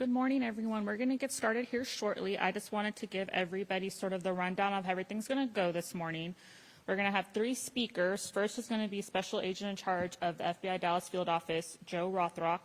Good morning, everyone. We're going to get started here shortly. I just wanted to give everybody sort of the rundown of how everything's going to go this morning. We're going to have three speakers. First is going to be Special Agent in Charge of the FBI Dallas Field Office, Joe Rothrock.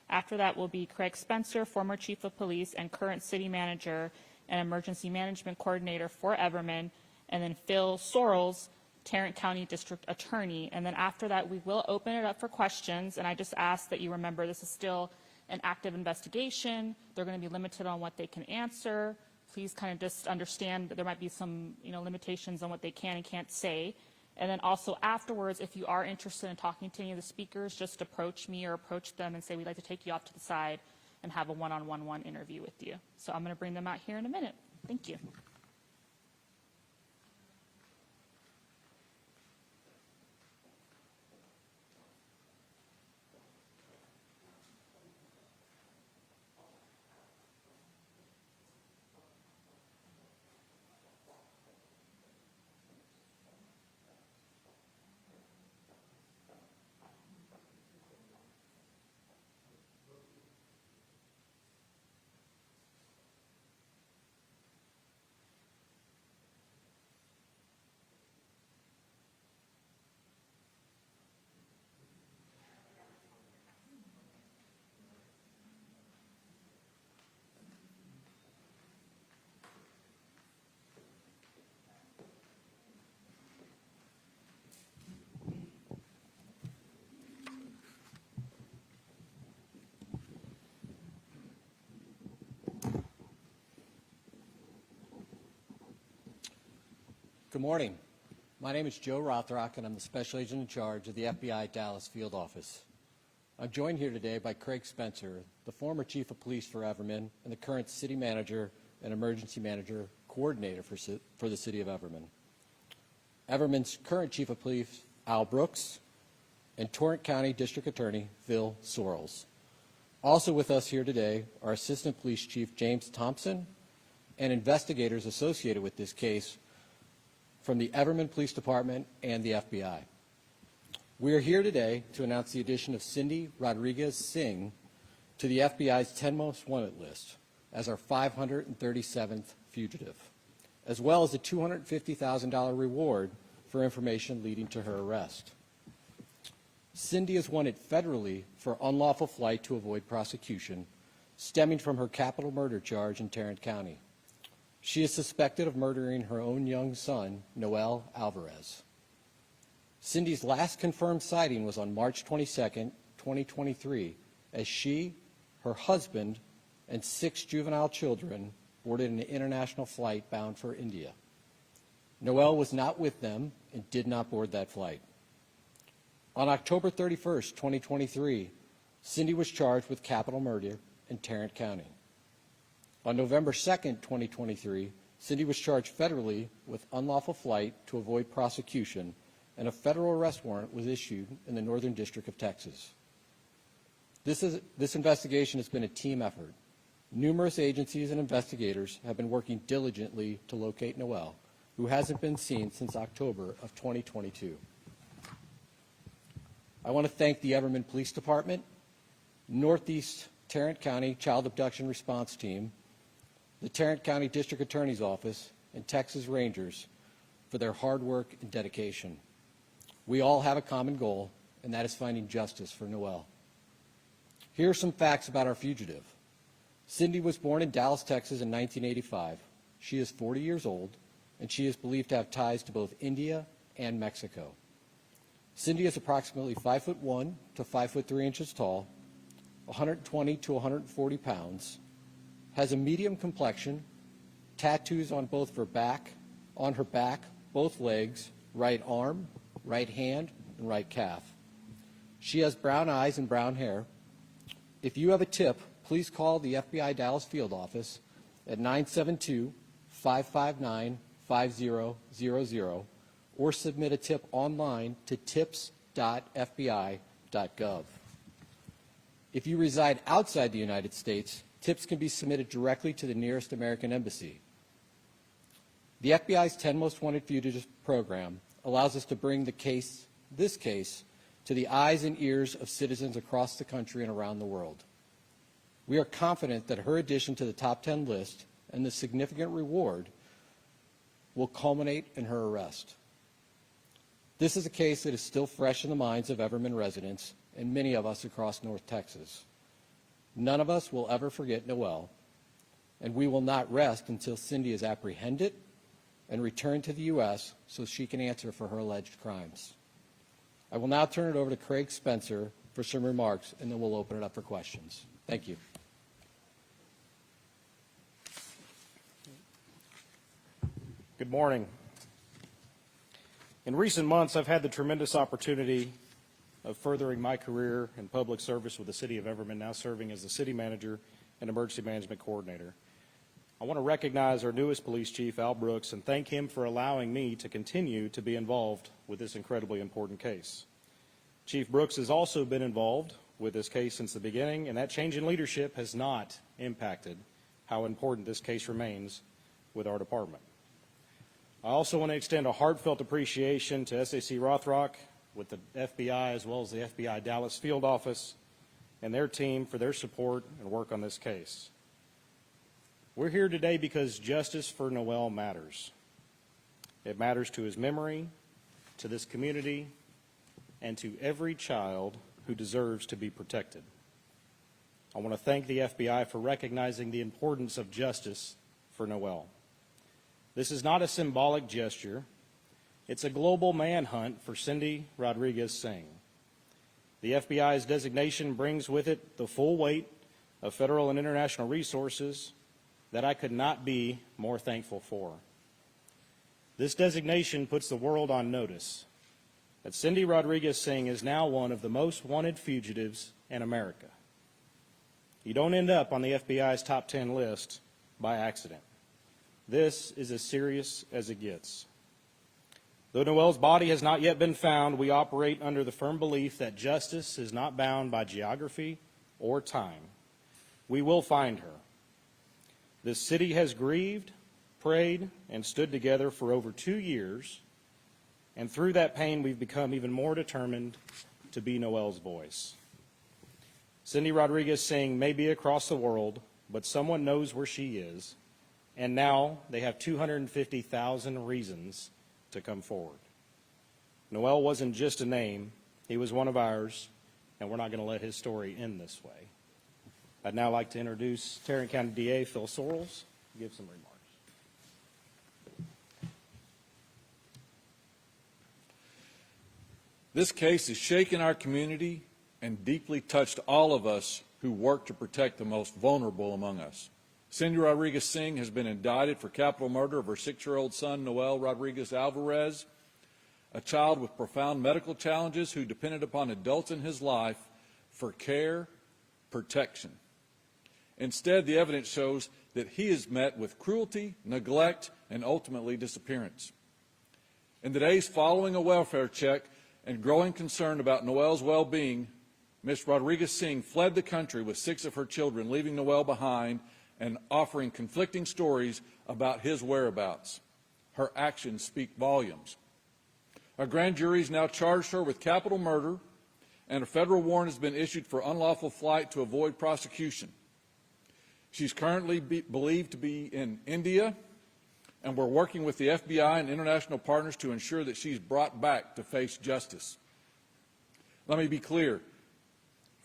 After that will be Craig Spencer, former Chief of Police and current City Manager and Emergency Management Coordinator for Everman, and then Phil Sorrells, Tarrant County District Attorney. And then after that, we will open it up for questions, and I just ask that you remember this is still an active investigation. They're going to be limited on what they can answer. Please kind of just understand that there might be some, limitations on what they can and can't say. And then also afterwards, if you are interested in talking to any of the speakers, just approach me or approach them and say, we'd like to take you off to the side and have a one-on-one interview with you. So I'm going to bring them out here in a minute. Thank you. Good morning. My name is Joe Rothrock, and I'm the Special Agent in Charge of the FBI Dallas Field Office. I'm joined here today by Craig Spencer, the former Chief of Police for Everman and the current City Manager and Emergency Manager Coordinator for the City of Everman. Everman's current Chief of Police, Al Brooks, and Tarrant County District Attorney, Phil Sorrells. Also with us here today are Assistant Police Chief James Thompson and investigators associated with this case from the Everman Police Department and the FBI. We are here today to announce the addition of Cindy Rodriguez-Singh to the FBI's 10 Most Wanted list as our 537th fugitive, as well as a $250,000 reward for information leading to her arrest. Cindy is wanted federally for unlawful flight to avoid prosecution, stemming from her capital murder charge in Tarrant County. She is suspected of murdering her own young son, Rodriguez-Alvarez. Cindy's last confirmed sighting was on March 22, 2023, as she, her husband, and 6 juvenile children boarded an international flight bound for India. Noel was not with them and did not board that flight. On October 31, 2023, Cindy was charged with capital murder in Tarrant County. On November 2, 2023, Cindy was charged federally with unlawful flight to avoid prosecution, and a federal arrest warrant was issued in the Northern District of Texas. This investigation has been a team effort. Numerous agencies and investigators have been working diligently to locate Noel, who hasn't been seen since October of 2022. I want to thank the Everman Police Department, Northeast Tarrant County Child Abduction Response Team, the Tarrant County District Attorney's Office, and Texas Rangers for their hard work and dedication. We all have a common goal, and that is finding justice for Noel. Here are some facts about our fugitive. Cindy was born in Dallas, Texas in 1985. She is 40 years old, and she is believed to have ties to both India and Mexico. Cindy is approximately 5'1" to 5'3" tall, 120 to 140 pounds, has a medium complexion, tattoos on her back, both legs, right arm, right hand, and right calf. She has brown eyes and brown hair. If you have a tip, please call the FBI Dallas Field Office at 972-559-5000 or submit a tip online to tips.fbi.gov. If you reside outside the United States, tips can be submitted directly to the nearest American embassy. The FBI's 10 Most Wanted Fugitives program allows us to bring this case to the eyes and ears of citizens across the country and around the world. We are confident that her addition to the top 10 list and the significant reward will culminate in her arrest. This is a case that is still fresh in the minds of Everman residents and many of us across North Texas. None of us will ever forget Noelle, and we will not rest until Cindy is apprehended and returned to the U.S. so she can answer for her alleged crimes. I will now turn it over to Craig Spencer for some remarks, and then we'll open it up for questions. Thank you. Good morning. In recent months, I've had the tremendous opportunity of furthering my career in public service with the City of Everman, now serving as the City Manager and Emergency Management Coordinator. I want to recognize our newest Police Chief, Al Brooks, and thank him for allowing me to continue to be involved with this incredibly important case. Chief Brooks has also been involved with this case since the beginning, and that change in leadership has not impacted how important this case remains with our department. I also want to extend a heartfelt appreciation to SAC Rothrock with the FBI as well as the FBI Dallas Field Office and their team for their support and work on this case. We're here today because justice for Noelle matters. It matters to his memory, to this community, and to every child who deserves to be protected. I want to thank the FBI for recognizing the importance of justice for Noelle. This is not a symbolic gesture. It's a global manhunt for Cindy Rodriguez-Singh. The FBI's designation brings with it the full weight of federal and international resources that I could not be more thankful for. This designation puts the world on notice that Cindy Rodriguez-Singh is now one of the most wanted fugitives in America. You don't end up on the FBI's top 10 list by accident. This is as serious as it gets. Though Noelle's body has not yet been found, we operate under the firm belief that justice is not bound by geography or time. We will find her. This city has grieved, prayed, and stood together for over 2 years, and through that pain we've become even more determined to be Noelle's voice. Cindy Rodriguez-Singh may be across the world, but someone knows where she is, and now they have 250,000 reasons to come forward. Noelle wasn't just a name, he was one of ours, and we're not going to let his story end this way. I'd now like to introduce Tarrant County DA Phil Sorrells to give some remarks. This case has shaken our community and deeply touched all of us who work to protect the most vulnerable among us. Cindy Rodriguez-Singh has been indicted for capital murder of her 6-year-old son, Noelle Rodriguez-Alvarez, a child with profound medical challenges who depended upon adults in his life for care, protection. Instead, the evidence shows that he is met with cruelty, neglect, and ultimately disappearance. In the days following a welfare check and growing concern about Noelle's well-being, Ms. Rodriguez-Singh fled the country with 6 of her children, leaving Noelle behind and offering conflicting stories about his whereabouts. Her actions speak volumes. A grand jury has now charged her with capital murder, and a federal warrant has been issued for unlawful flight to avoid prosecution. She's currently believed to be in India, and we're working with the FBI and international partners to ensure that she's brought back to face justice. Let me be clear.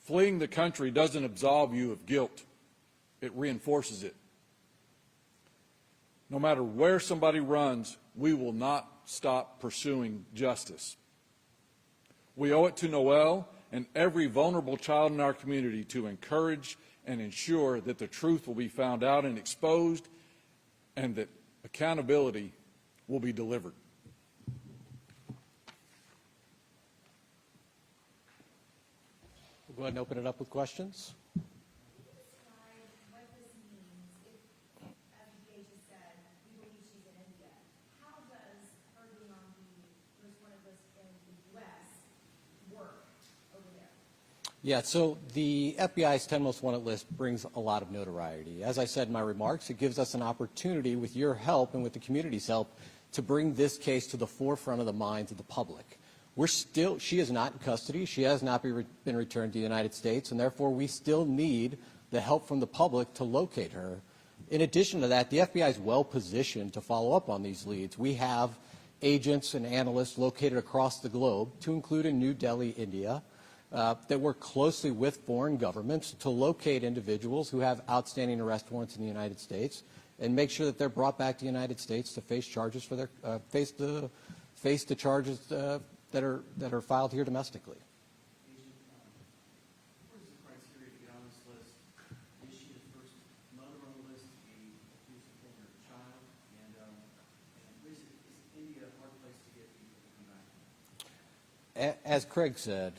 Fleeing the country doesn't absolve you of guilt. It reinforces it. No matter where somebody runs, we will not stop pursuing justice. We owe it to Noelle and every vulnerable child in our community to encourage and ensure that the truth will be found out and exposed, and that accountability will be delivered. We'll go ahead and open it up with questions. Yeah, so the FBI's 10 Most Wanted list brings a lot of notoriety. As I said in my remarks, it gives us an opportunity with your help and with the community's help to bring this case to the forefront of the minds of the public. She is not in custody. She has not been returned to the United States, and therefore we still need the help from the public to locate her. In addition to that, the FBI is well positioned to follow up on these leads. We have agents and analysts located across the globe, to include in New Delhi, India, that work closely with foreign governments to locate individuals who have outstanding arrest warrants in the United States and make sure that they're brought back to the United States to face charges for their face the charges that are filed here domestically. What is the criteria to get on this list? Is she the first mother on the list to be accused of killing her child? And is India a hard place to get people to come back? As Craig said,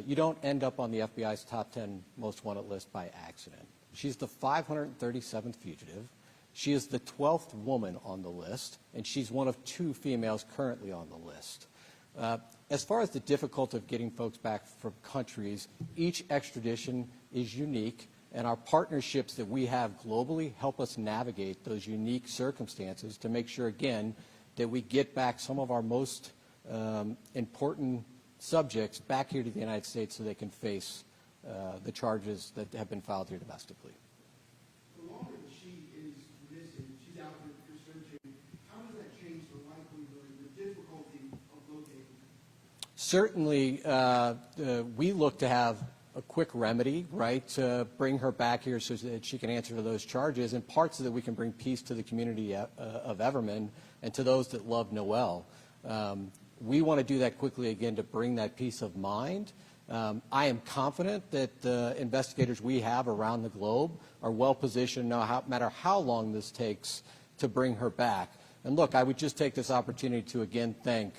you don't end up on the FBI's top 10 most wanted list by accident. She's the 537th fugitive. She is the 12th woman on the list, and she's one of 2 females currently on the list. As far as the difficulty of getting folks back from countries, each extradition is unique, and our partnerships that we have globally help us navigate those unique circumstances to make sure, again, that we get back some of our most important subjects back here to the United States so they can face the charges that have been filed here domestically. The longer that she is missing, she's out there for searching, how does that change the likelihood, the difficulty of locating her? Certainly, we look to have a quick remedy, right, to bring her back here so that she can answer to those charges, in part so that we can bring peace to the community of Everman and to those that love Noel. We want to do that quickly, again, to bring that peace of mind. I am confident that the investigators we have around the globe are well positioned, no matter how long this takes, to bring her back. And look, I would just take this opportunity to again thank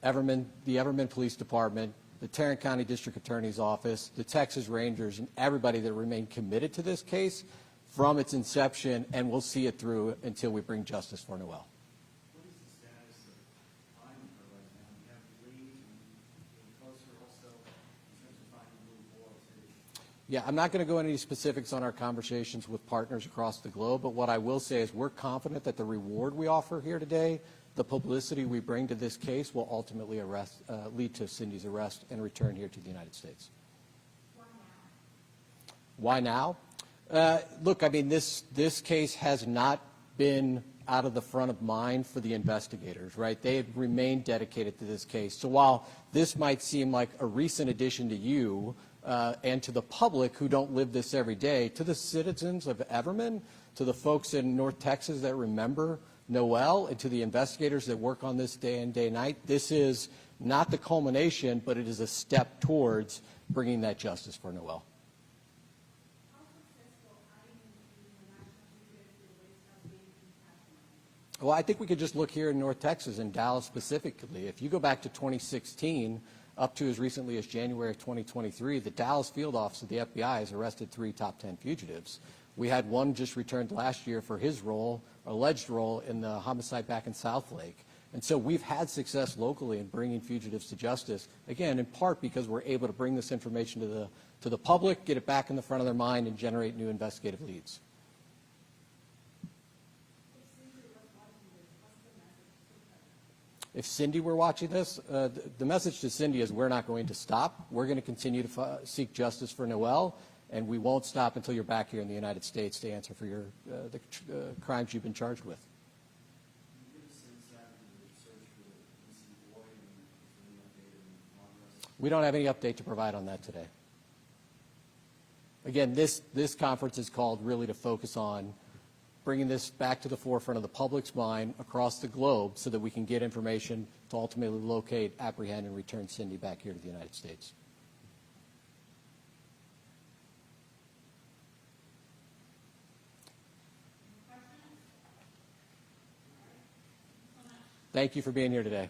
Everman, the Everman Police Department, the Tarrant County District Attorney's Office, the Texas Rangers, and everybody that remained committed to this case from its inception, and we'll see it through until we bring justice for Noel. What is the status of finding her right now? Do you have leads and getting closer also in terms of finding little boys? Yeah, I'm not going to go into any specifics on our conversations with partners across the globe, but what I will say is we're confident that the reward we offer here today, the publicity we bring to this case, will ultimately lead to Cindy's arrest and return here to the United States. Why now? Look, I mean, this case has not been out of the front of mind for the investigators, right? They have remained dedicated to this case. So while this might seem like a recent addition to you and to the public who don't live this every day, to the citizens of Everman, to the folks in North Texas that remember Noel, and to the investigators that work on this day and day and night, this is not the culmination, but it is a step towards bringing that justice for Noel. Well, I think we could just look here in North Texas, in Dallas specifically. If you go back to 2016, up to as recently as January of 2023, the Dallas field office of the FBI has arrested 3 top 10 fugitives. We had one just returned last year for his role, alleged role, in the homicide back in South Lake. And so we've had success locally in bringing fugitives to justice, again, in part because we're able to bring this information to the public, get it back in the front of their mind, and generate new investigative leads. If Cindy were watching this, the message to Cindy is we're not going to stop. We're going to continue to seek justice for Noel, and we won't stop until you're back here in the United States to answer for the crimes you've been charged with. We don't have any update to provide on that today. Again, this conference is called really to focus on bringing this back to the forefront of the public's mind across the globe so that we can get information to ultimately locate, apprehend, and return Cindy back here to the United States. Thank you for being here today.